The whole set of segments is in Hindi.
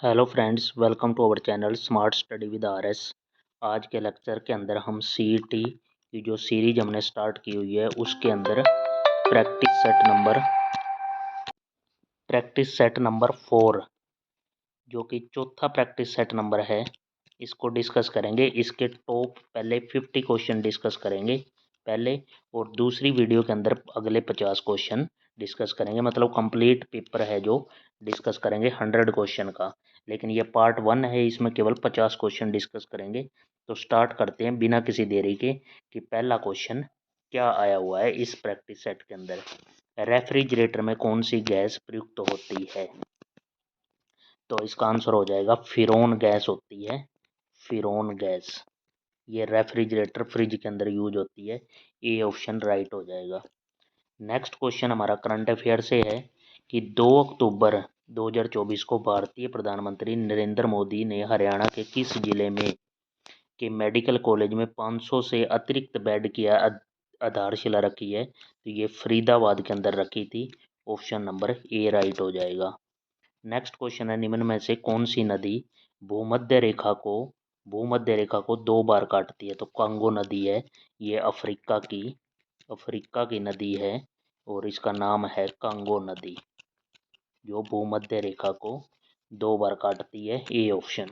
Hello friends, welcome to our channel smart study with RS. आज के लेक्चर के अंदर हम सीईटी की जो सीरीज हमने स्टार्ट की हुई है उसके अंदर प्रैक्टिस सेट नंबर 4 जो कि चौथा प्रैक्टिस सेट नंबर है, इसको डिस्कस करेंगे। इसके टॉप पहले 50 क्वेश्चन डिस्कस करेंगे पहले, और दूसरी वीडियो के अंदर अगले 50 क्वेश्चन डिस्कस करेंगे। मतलब कंप्लीट पेपर है जो डिस्कस करेंगे 100 क्वेश्चन का, लेकिन ये पार्ट 1 है, इसमें केवल 50 क्वेश्चन डिस्कस करेंगे। तो स्टार्ट करते हैं बिना किसी देरी के कि पहला क्वेश्चन क्या आया हुआ है इस प्रैक्टिस सेट के अंदर। रेफ्रिजरेटर में कौन सी गैस प्रयुक्त होती है? तो इसका आंसर हो जाएगा फिरौन गैस होती है, फिरौन गैस। ये रेफ्रिजरेटर फ्रिज के अंदर यूज होती है। ए ऑप्शन राइट हो जाएगा। नेक्स्ट क्वेश्चन हमारा करंट अफेयर से है कि 2 अक्टूबर 2024 को भारतीय प्रधानमंत्री नरेंद्र मोदी ने हरियाणा के किस जिले में के मेडिकल कॉलेज में 500 से अतिरिक्त बेड की आधारशिला रखी है? तो ये फरीदाबाद के अंदर रखी थी। ऑप्शन नंबर ए राइट हो जाएगा। नेक्स्ट क्वेश्चन है, निम्न में से कौन सी नदी भूमध्य रेखा को 2 बार काटती है? तो कांगो नदी है, ये अफ्रीका की नदी है और इसका नाम है कांगो नदी, जो भूमध्य रेखा को 2 बार काटती है। A option.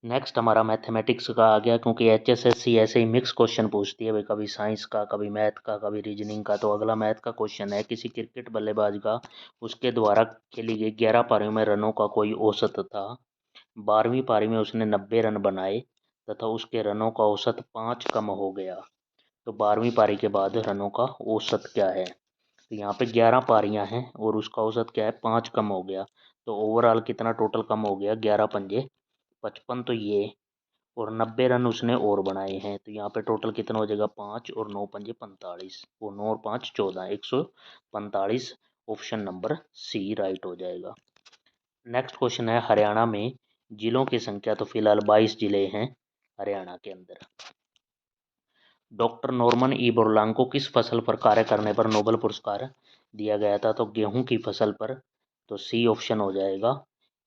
नेक्स्ट हमारा मैथमेटिक्स का आ गया, क्योंकि एचएसएससी ऐसे ही मिक्स क्वेश्चन पूछती है भाई, कभी साइंस का, कभी मैथ का, कभी रीजनिंग का। तो अगला मैथ का क्वेश्चन है, किसी क्रिकेट बल्लेबाज का उसके द्वारा खेली गई 11 पारियों में रनों का कोई औसत था। 12वीं पारी में उसने 90 रन बनाए तथा उसके रनों का औसत 5 कम हो गया। तो 12वीं पारी के बाद रनों का औसत क्या है? तो यहाँ पे 11 पारियां हैं और उसका औसत क्या है? 5 कम हो गया। तो ओवरऑल कितना टोटल कम हो गया? 11 पंजे 55, तो ये और 90 रन उसने और बनाए हैं। तो यहाँ पे टोटल कितना हो जाएगा? 5 और 9 पंजे 45, और 9 और 5 14, 145। ऑप्शन नंबर सी राइट हो जाएगा। नेक्स्ट क्वेश्चन है, हरियाणा में जिलों की संख्या तो फिलहाल 22 जिले हैं हरियाणा के अंदर। डॉक्टर नॉर्मन ई बोरलांग को किस फसल पर कार्य करने पर नोबेल पुरस्कार दिया गया था? तो गेहूं की फसल पर। तो सी ऑप्शन हो जाएगा।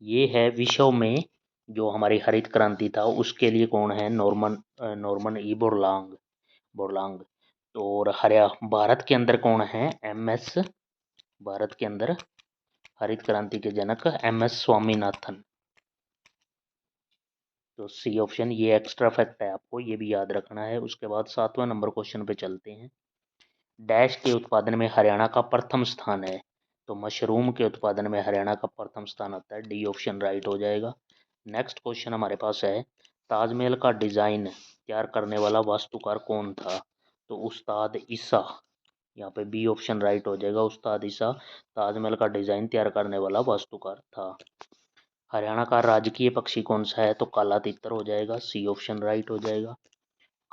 ये है विश्व में जो हमारी हरित क्रांति था उसके लिए कौन है? Norman E Borlaug. तो और भारत के अंदर कौन है? एमएस, भारत के अंदर हरित क्रांति के जनक एमएस स्वामीनाथन। तो सी ऑप्शन, ये एक्स्ट्रा फैक्ट है, आपको ये भी याद रखना है। उसके बाद 7वां नंबर क्वेश्चन पे चलते हैं। डैश के उत्पादन में हरियाणा का प्रथम स्थान है? तो मशरूम के उत्पादन में हरियाणा का प्रथम स्थान आता है। डी ऑप्शन राइट हो जाएगा। नेक्स्ट क्वेश्चन हमारे पास है, ताजमहल का डिजाइन तैयार करने वाला वास्तुकार कौन था? तो उस्ताद ईसा, यहाँ पे बी ऑप्शन राइट हो जाएगा। उस्ताद ईसा ताजमहल का डिजाइन तैयार करने वाला वास्तुकार था। हरियाणा का राजकीय पक्षी कौन सा है? तो काला तितर हो जाएगा। सी ऑप्शन राइट हो जाएगा।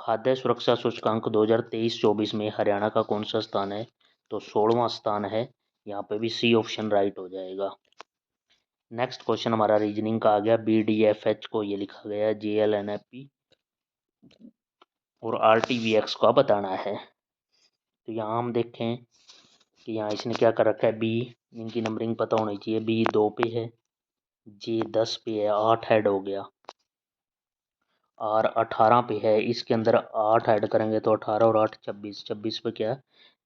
खाद्य सुरक्षा सूचकांक 2023-24 में हरियाणा का कौन सा स्थान है? तो 16वां स्थान है। यहाँ पे भी सी ऑप्शन राइट हो जाएगा। नेक्स्ट क्वेश्चन हमारा रीजनिंग का आ गया। BDFH को ये लिखा गया है, JLNFP और RTVX का बताना है। तो यहाँ हम देखें कि यहाँ इसने क्या कर रखा है, बी, इनकी नंबरिंग पता होनी चाहिए। बी 2 पे है, जे 10 पे है, 8 ऐड हो गया, R 18 पे है, इसके अंदर 8 ऐड करेंगे तो 18 और 8 26, 26 पे क्या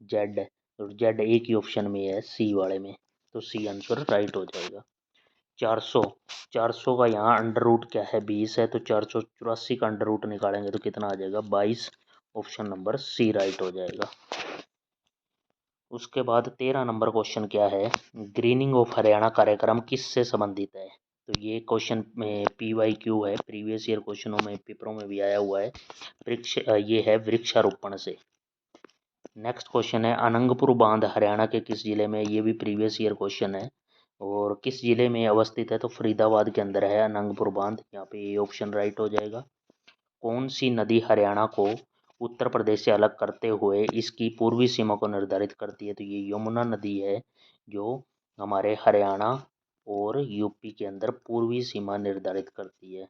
जेड है, तो जेड एक ही ऑप्शन में है, सी वाले में। तो सी आंसर राइट हो जाएगा। 400 का यहाँ अंडर रूट क्या है? 20 है, तो 484 का अंडर रूट निकालेंगे तो कितना आ जाएगा? 22। ऑप्शन नंबर सी राइट हो जाएगा। उसके बाद 13 नंबर क्वेश्चन क्या है, ग्रीनिंग ऑफ हरियाणा कार्यक्रम किससे संबंधित है? तो ये क्वेश्चन में PYQ है, प्रीवियस ईयर क्वेश्चनों में, पेपरों में भी आया हुआ है। ये है वृक्षारोपण से। नेक्स्ट क्वेश्चन है, अनंगपुर बांध हरियाणा के किस जिले में? ये भी प्रीवियस ईयर क्वेश्चन है, और किस जिले में अवस्थित है? तो फरीदाबाद के अंदर है अनंगपुर बांध। यहाँ पे ये ऑप्शन राइट हो जाएगा। कौन सी नदी हरियाणा को उत्तर प्रदेश से अलग करते हुए इसकी पूर्वी सीमा को निर्धारित करती है? तो ये यमुना नदी है, जो हमारे हरियाणा और यूपी के अंदर पूर्वी सीमा निर्धारित करती है।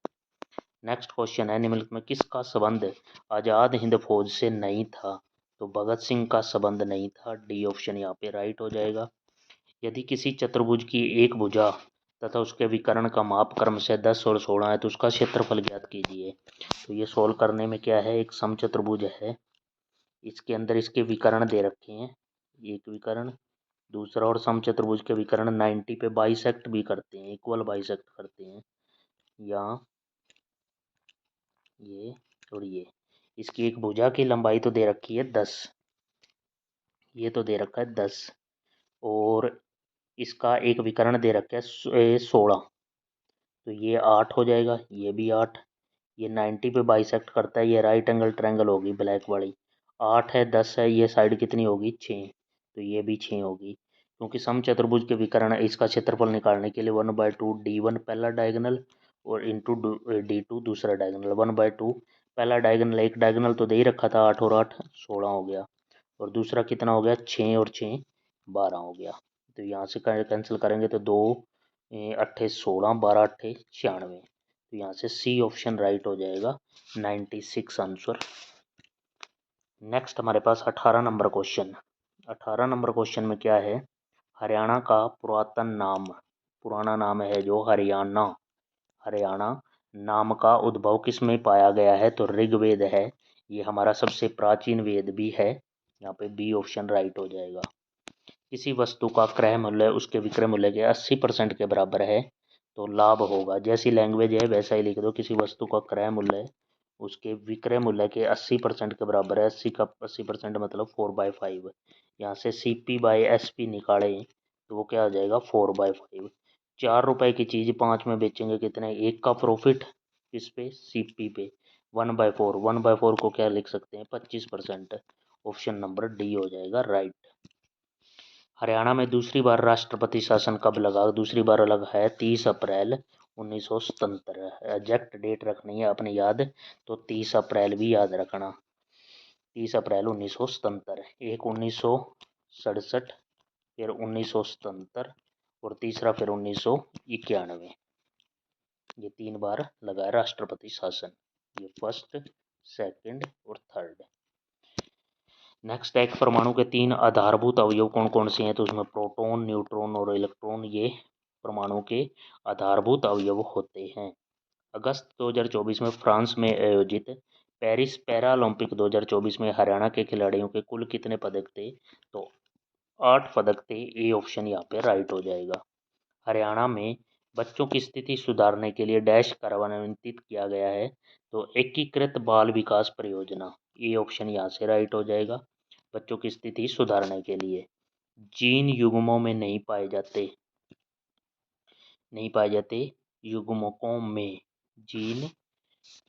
नेक्स्ट क्वेश्चन है, निम्नलिखित में किसका संबंध आजाद हिंद फौज से नहीं था? तो भगत सिंह का संबंध नहीं था। डी ऑप्शन यहाँ पे राइट हो जाएगा। यदि किसी चतुर्भुज की एक भुजा तथा उसके विकर्ण का माप क्रम से 10 और 16 है तो उसका क्षेत्रफल ज्ञात कीजिए। तो ये सोल्व करने में क्या है, एक समचतुर्भुज है, इसके अंदर इसके विकर्ण दे रखे हैं, एक विकर्ण, दूसरा, और समचतुर्भुज के विकर्ण 90 पे बाइसेक्ट भी करते हैं, इक्वल बाइसेक्ट करते हैं। यहाँ ये और ये, इसकी एक भुजा की लंबाई तो दे रखी है 10, ये तो दे रखा है 10, और इसका एक विकर्ण दे रखा है 16, तो ये 8 हो जाएगा, ये भी 8, ये 90 पे बाइसेक्ट करता है, ये राइट एंगल ट्रायंगल होगी ब्लैक वाली, 8 है 10 है, ये साइड कितनी होगी 6, तो ये भी 6 होगी। क्योंकि समचतुर्भुज के विकर्ण इसका क्षेत्रफल निकालने के लिए 1/2 D1 पहला डायगोनल और इंटू D2 दूसरा डायगोनल, 1/2 पहला डायगोनल, एक डायगोनल तो दे ही रखा था 8 और 8 16 हो गया, और दूसरा कितना हो गया 6 और 6 12 हो गया। तो यहाँ से कैंसिल करेंगे तो 2 अट्ठे 16 12 अट्ठे 96, तो यहाँ से सी ऑप्शन राइट हो जाएगा, 96 आंसर। नेक्स्ट हमारे पास 18 नंबर क्वेश्चन। 18 नंबर क्वेश्चन में क्या है, हरियाणा का पुरातन नाम, पुराना नाम है जो हरियाणा, हरियाणा नाम का उद्भव किस में पाया गया है, तो ऋग्वेद है, ये हमारा सबसे प्राचीन वेद भी है, यहाँ पे बी ऑप्शन राइट हो जाएगा। किसी वस्तु का क्रय मूल्य उसके विक्रय मूल्य के 80% के बराबर है तो लाभ होगा, जैसी लैंग्वेज है वैसा ही लिख दो, किसी वस्तु का क्रय मूल्य उसके विक्रय मूल्य के 80% के बराबर है, 80 का 80% मतलब 4/5, यहाँ से CP/SP निकाले तो वो क्या आ जाएगा 4/5। 4 रुपए की चीज़ 5 में बेचेंगे कितने, एक का प्रॉफिट किस पे, CP पे, 1/4, 1/4 को क्या लिख सकते हैं 25%, ऑप्शन नंबर डी हो जाएगा राइट। हरियाणा में दूसरी बार राष्ट्रपति शासन कब लगा, दूसरी बार लगा है 30 अप्रैल 1977, एग्जैक्ट डेट रखनी है अपने याद, तो 30 अप्रैल भी याद रखना, 30 अप्रैल 1977, एक 1967, फिर 1977 और तीसरा फिर 1991, ये 3 बार लगा है राष्ट्रपति शासन, ये फर्स्ट, सेकंड और थर्ड। नेक्स्ट, एक परमाणु के 3 आधारभूत अवयव कौन कौन से हैं, तो उसमें प्रोटॉन, न्यूट्रॉन और इलेक्ट्रॉन, ये परमाणु के आधारभूत अवयव होते हैं। अगस्त 2024 में फ्रांस में आयोजित पेरिस पैरालंपिक 2024 में हरियाणा के खिलाड़ियों के कुल कितने पदक थे, तो 8 पदक थे, ए ऑप्शन यहाँ पे राइट हो जाएगा। हरियाणा में बच्चों की स्थिति सुधारने के लिए डैश कार्यान्वित किया गया है, तो एकीकृत बाल विकास परियोजना, ए ऑप्शन यहाँ से राइट हो जाएगा, बच्चों की स्थिति सुधारने के लिए। जीन युग्मों में नहीं पाए जाते, नहीं पाए जाते युग्मकों में, जीन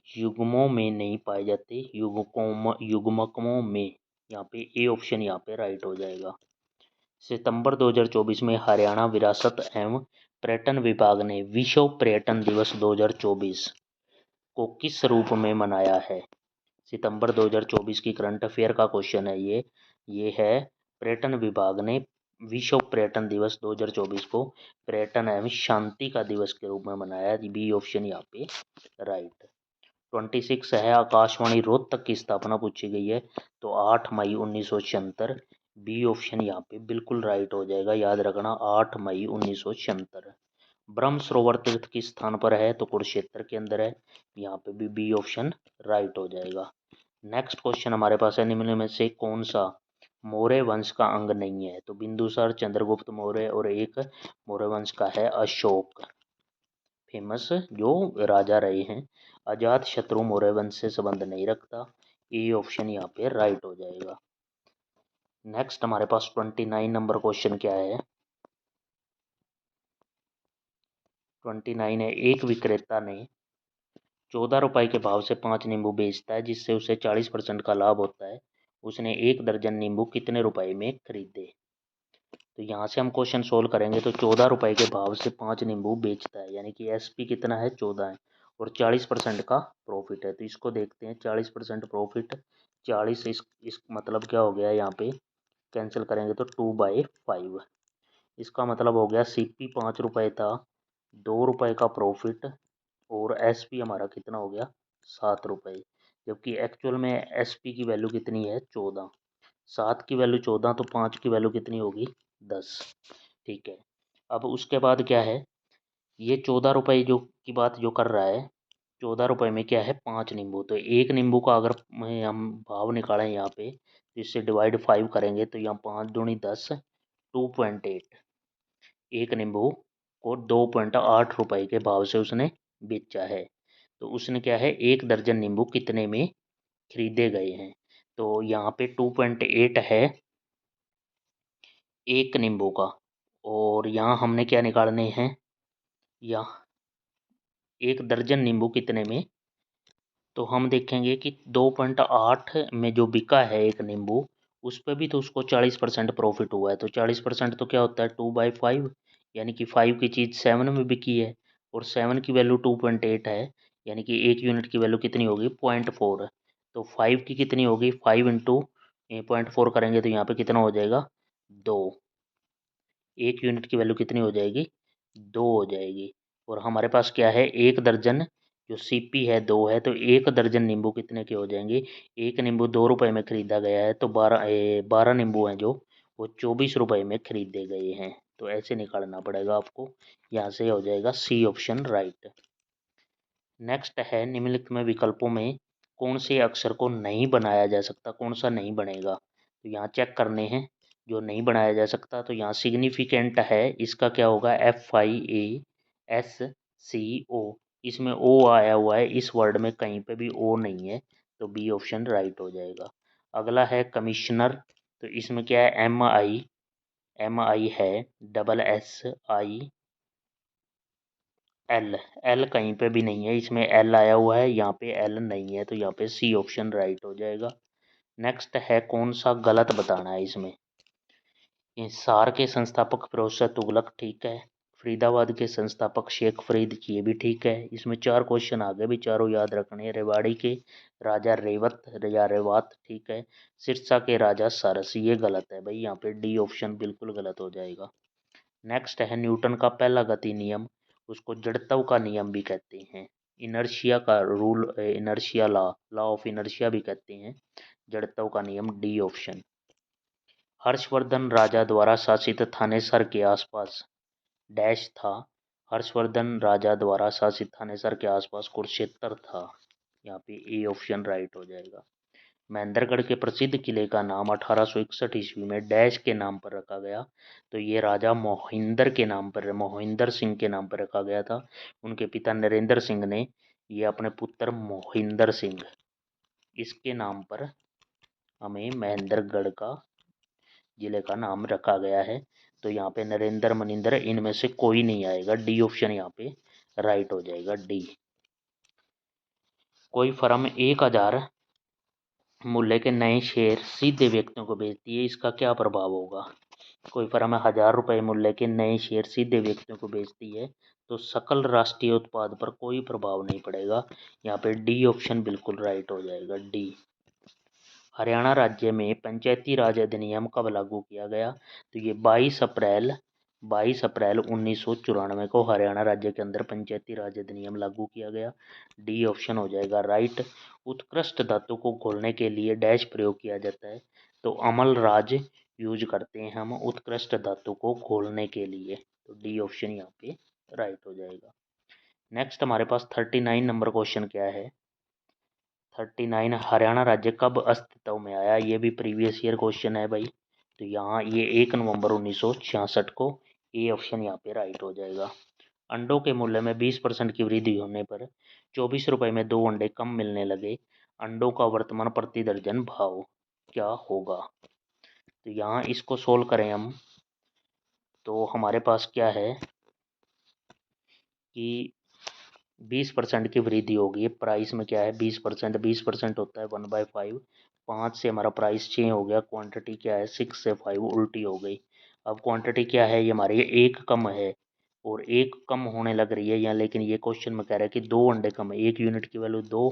युग्मों में नहीं पाए जाते युग्मकों में, यहाँ पे ए ऑप्शन यहाँ पे राइट हो जाएगा। सितंबर 2024 में हरियाणा विरासत एवं पर्यटन विभाग ने विश्व पर्यटन दिवस 2024 को किस रूप में मनाया है, सितंबर 2024 की करंट अफेयर का क्वेश्चन है ये है, पर्यटन विभाग ने विश्व पर्यटन दिवस 2024 को पर्यटन एवं शांति का दिवस के रूप में मनाया है, बी ऑप्शन यहाँ पे राइट। 26 है, आकाशवाणी रोहतक की स्थापना पूछी गई है, तो 8 मई 1976, बी ऑप्शन यहाँ पे बिल्कुल राइट हो जाएगा, याद रखना 8 मई 1976। ब्रह्म सरोवर तीर्थ किस स्थान पर है, तो कुरुक्षेत्र के अंदर है, यहाँ पे भी बी ऑप्शन राइट हो जाएगा। नेक्स्ट क्वेश्चन हमारे पास है, निम्न में से कौन सा मौर्य वंश का अंग नहीं है, तो बिंदुसार, चंद्रगुप्त मौर्य और एक मौर्य वंश का है अशोक, फेमस जो राजा रहे हैं। अजात शत्रु मौर्य वंश से संबंध नहीं रखता, ए ऑप्शन यहाँ पे राइट हो जाएगा। नेक्स्ट हमारे पास 29 नंबर क्वेश्चन क्या है, 29 है, एक विक्रेता ने 14 रुपए के भाव से 5 नींबू बेचता है जिससे उसे 40% का लाभ होता है, उसने 1 दर्जन नींबू कितने रुपए में खरीदे, तो यहाँ से हम क्वेश्चन सोल्व करेंगे तो 14 रुपए के भाव से 5 नींबू बेचता है, यानी कि SP कितना है 14 है, और 40% का प्रॉफिट है, तो इसको देखते हैं 40% प्रॉफिट, 40 इस मतलब क्या हो गया यहाँ पे, कैंसिल करेंगे तो 2/5, इसका मतलब हो गया CP 5 रुपये था, 2 रुपये का प्रॉफिट, और SP हमारा कितना हो गया 7 रुपये, जबकि एक्चुअल में SP की वैल्यू कितनी है 14, 7 की वैल्यू 14, तो 5 की वैल्यू कितनी होगी 10, ठीक है। अब उसके बाद क्या है, ये 14 रुपये जो की बात जो कर रहा है, 14 रुपये में क्या है 5 नींबू। तो एक नींबू का अगर हम भाव निकालें यहाँ पे, तो इससे डिवाइड 5 करेंगे तो यहाँ 5 दूनी 10, 2.8। एक नींबू को 2.8 रुपये के भाव से उसने बेचा है। तो उसने क्या है, एक दर्जन नींबू कितने में खरीदे गए हैं। तो यहाँ पे 2.8 है एक नींबू का, और यहाँ हमने क्या निकालने हैं, यहाँ एक दर्जन नींबू कितने में। तो हम देखेंगे कि 2.8 में जो बिका है एक नींबू, उस पर भी तो उसको 40% प्रॉफिट हुआ है। तो 40% तो क्या होता है 2/5, यानी कि 5 की चीज़ 7 में बिकी है, और 7 की वैल्यू 2.8 है, यानी कि एक यूनिट की वैल्यू कितनी होगी 0.4। तो 5 की कितनी होगी, 5 इंटू 0.4 करेंगे तो यहाँ पे कितना हो जाएगा 2। एक यूनिट की वैल्यू कितनी हो जाएगी 2 हो जाएगी। और हमारे पास क्या है, एक दर्जन जो सीपी है 2 है, तो एक दर्जन नींबू कितने के हो जाएंगे। एक नींबू 2 रुपये में खरीदा गया है, तो 12 नींबू हैं जो वो 24 रुपये में खरीदे गए हैं। तो ऐसे निकालना पड़ेगा आपको। यहाँ से हो जाएगा सी ऑप्शन राइट। नेक्स्ट है, निम्नलिखित में विकल्पों में कौन से अक्षर को नहीं बनाया जा सकता, कौन सा नहीं बनेगा। तो यहाँ चेक करने हैं जो नहीं बनाया जा सकता। तो यहाँ सिग्निफिकेंट है, इसका क्या होगा FIASCO। इसमें ओ आया हुआ है, इस वर्ड में कहीं पे भी ओ नहीं है, तो बी ऑप्शन राइट हो जाएगा। अगला है कमिश्नर, तो इसमें क्या है MI है, SSIL, एल कहीं पे भी नहीं है, इसमें एल आया हुआ है, यहाँ पे एल नहीं है, तो यहाँ पे सी ऑप्शन राइट हो जाएगा। नेक्स्ट है, कौन सा गलत बताना है इसमें। हिसार के संस्थापक प्रोफेसर तुगलक ठीक है, फरीदाबाद के संस्थापक शेख फरीद ये भी ठीक है। इसमें 4 क्वेश्चन आगे भी चारों याद रखने हैं। रेवाड़ी के राजा रेवत या रेवात ठीक है। सिरसा के राजा सरस ये गलत है भाई, यहाँ पे डी ऑप्शन बिल्कुल गलत हो जाएगा। नेक्स्ट है, न्यूटन का पहला गति नियम, उसको जड़त्व का नियम भी कहते हैं। इनर्शिया का rule, inertia law of inertia भी कहते हैं। जड़त्व का नियम डी ऑप्शन। हर्षवर्धन राजा द्वारा शासित थानेसर के आसपास डैश था। हर्षवर्धन राजा द्वारा शासित थानेसर के आसपास कुरुक्षेत्र था। यहाँ पे ए ऑप्शन राइट हो जाएगा। महेंद्रगढ़ के प्रसिद्ध किले का नाम 1861 ईस्वी में डैश के नाम पर रखा गया। तो ये राजा मोहिंदर के नाम पर, मोहिंदर सिंह के नाम पर रखा गया था। उनके पिता नरेंद्र सिंह ने ये अपने पुत्र मोहिंदर सिंह, इसके नाम पर हमें महेंद्रगढ़ का जिले का नाम रखा गया है। तो यहाँ पे नरेंद्र मनिंदर इनमें से कोई नहीं आएगा, डी ऑप्शन यहाँ पे राइट हो जाएगा डी। कोई फर्म 1000 मूल्य के नए शेयर सीधे व्यक्तियों को बेचती है, इसका क्या प्रभाव होगा। कोई फर्म 1000 रुपये मूल्य के नए शेयर सीधे व्यक्तियों को बेचती है, तो सकल राष्ट्रीय उत्पाद पर कोई प्रभाव नहीं पड़ेगा। यहाँ पे डी ऑप्शन बिल्कुल राइट हो जाएगा डी। हरियाणा राज्य में पंचायती राज अधिनियम कब लागू किया गया। तो ये 22 अप्रैल 1994 को हरियाणा राज्य के अंदर पंचायती राज अधिनियम लागू किया गया। डी ऑप्शन हो जाएगा राइट। उत्कृष्ट धातु को घोलने के लिए डैश प्रयोग किया जाता है। तो अमल राज यूज करते हैं हम उत्कृष्ट धातु को घोलने के लिए। तो डी ऑप्शन यहाँ पे राइट हो जाएगा। नेक्स्ट हमारे पास 39 नंबर क्वेश्चन क्या है। 39, हरियाणा राज्य कब अस्तित्व में आया। ये भी प्रीवियस ईयर क्वेश्चन है भाई। तो यहाँ ये 1 नवंबर 1966 को, ए ऑप्शन यहाँ पे राइट हो जाएगा। अंडों के मूल्य में 20% की वृद्धि होने पर 24 रुपये में 2 अंडे कम मिलने लगे। अंडों का वर्तमान प्रति दर्जन भाव क्या होगा। तो यहाँ इसको सोल्व करें हम, तो हमारे पास क्या है कि 20% की वृद्धि होगी। प्राइस में क्या है 20% होता है 1/5। 5 से हमारा प्राइस 6 हो गया। क्वांटिटी क्या है 6 से 5 उल्टी हो गई। अब क्वांटिटी क्या है ये हमारी, एक कम है और एक कम होने लग रही है यहाँ। लेकिन ये क्वेश्चन में कह रहा है कि 2 अंडे कम है, एक यूनिट की वैल्यू 2,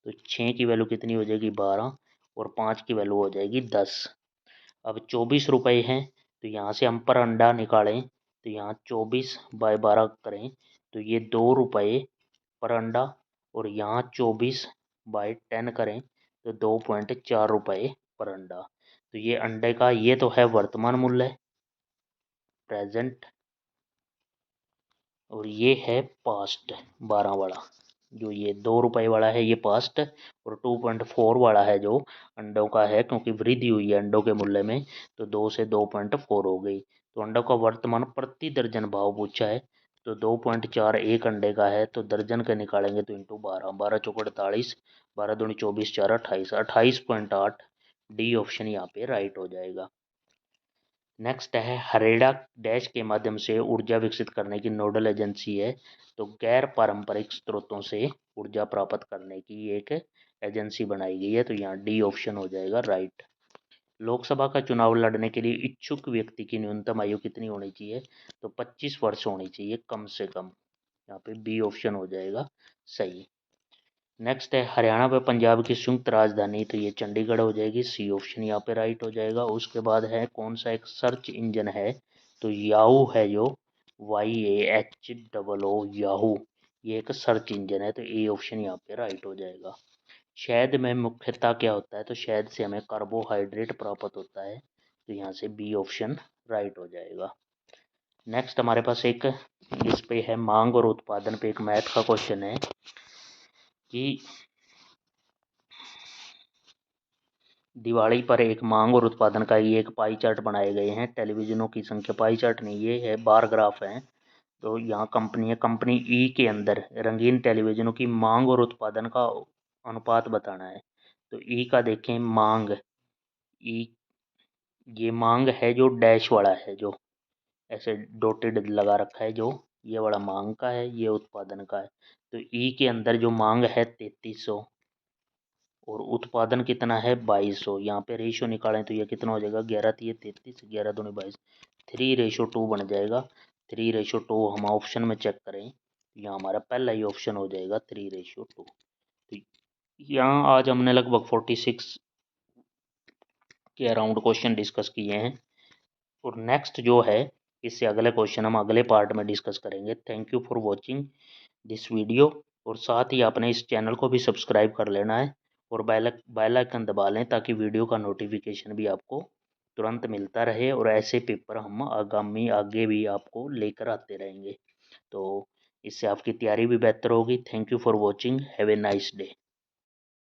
तो 6 की वैल्यू कितनी हो जाएगी 12, और 5 की वैल्यू हो जाएगी 10। अब 24 रुपये हैं, तो यहाँ से हम पर अंडा निकालें, तो यहाँ 24/12 करें, तो ये 2 रुपये पर अंडा, और यहाँ 24/10 करें तो 2.4 रुपये पर अंडा। तो ये अंडे का, ये तो है वर्तमान मूल्य प्रेजेंट, और ये है पास्ट 12 वाला। जो ये 2 रुपये वाला है ये पास्ट, और 2.4 वाला है जो अंडों का है, क्योंकि वृद्धि हुई है अंडों के मूल्य में, तो 2 से 2.4 हो गई। तो अंडों का वर्तमान प्रति दर्जन भाव पूछा है, तो 2.4 एक अंडे का है, तो दर्जन के निकालेंगे तो इंटू 12, 12 चौक 48, 12 दूनी 24, 4 28, 28.8। डी ऑप्शन यहाँ पे राइट हो जाएगा। नेक्स्ट है हरेडा डैश के माध्यम से ऊर्जा विकसित करने की नोडल एजेंसी है, तो गैर पारंपरिक स्रोतों से ऊर्जा प्राप्त करने की एक एजेंसी बनाई गई है, तो यहाँ डी ऑप्शन हो जाएगा राइट। लोकसभा का चुनाव लड़ने के लिए इच्छुक व्यक्ति की न्यूनतम आयु कितनी होनी चाहिए, तो 25 वर्ष होनी चाहिए कम से कम। यहाँ पे बी ऑप्शन हो जाएगा सही। नेक्स्ट है हरियाणा व पंजाब की संयुक्त राजधानी, तो ये चंडीगढ़ हो जाएगी, सी ऑप्शन यहाँ पे राइट हो जाएगा। उसके बाद है कौन सा एक सर्च इंजन है, तो याहू है जो YAHOO याहू, ये एक सर्च इंजन है, तो ए ऑप्शन यहाँ पे राइट हो जाएगा। शहद में मुख्यतः क्या होता है, तो शहद से हमें कार्बोहाइड्रेट प्राप्त होता है, तो यहाँ से बी ऑप्शन राइट हो जाएगा। नेक्स्ट हमारे पास एक इस पे है मांग और उत्पादन पे एक मैथ का क्वेश्चन है कि दिवाली पर एक मांग और उत्पादन का ये एक पाई चार्ट बनाए गए हैं। टेलीविजनों की संख्या, पाई चार्ट नहीं ये है बार ग्राफ है। तो यहाँ कंपनी है, कंपनी ई के अंदर रंगीन टेलीविजनों की मांग और उत्पादन का अनुपात बताना है। तो ई का देखें मांग, ई ये मांग है जो डैश वाला है, जो ऐसे डॉटेड लगा रखा है, जो ये वाला मांग का है, ये उत्पादन का है। तो ई के अंदर जो मांग है 3300 और उत्पादन कितना है 2200। यहाँ पे रेशियो निकालें तो ये कितना हो जाएगा 11 3 33, 11 दूनी 22, 3:2 बन जाएगा। 3:2 हम ऑप्शन में चेक करें, यहाँ हमारा पहला ही ऑप्शन हो जाएगा 3:2। तो यहाँ आज हमने लगभग 46 के अराउंड क्वेश्चन डिस्कस किए हैं, और नेक्स्ट जो है इससे अगले क्वेश्चन हम अगले पार्ट में डिस्कस करेंगे। Thank you for watching this video, और साथ ही आपने इस चैनल को भी सब्सक्राइब कर लेना है और बेल आइकन दबा लें, ताकि वीडियो का नोटिफिकेशन भी आपको तुरंत मिलता रहे, और ऐसे पेपर हम आगामी आगे भी आपको लेकर आते रहेंगे, तो इससे आपकी तैयारी भी बेहतर होगी। Thank you for watching, have a nice day.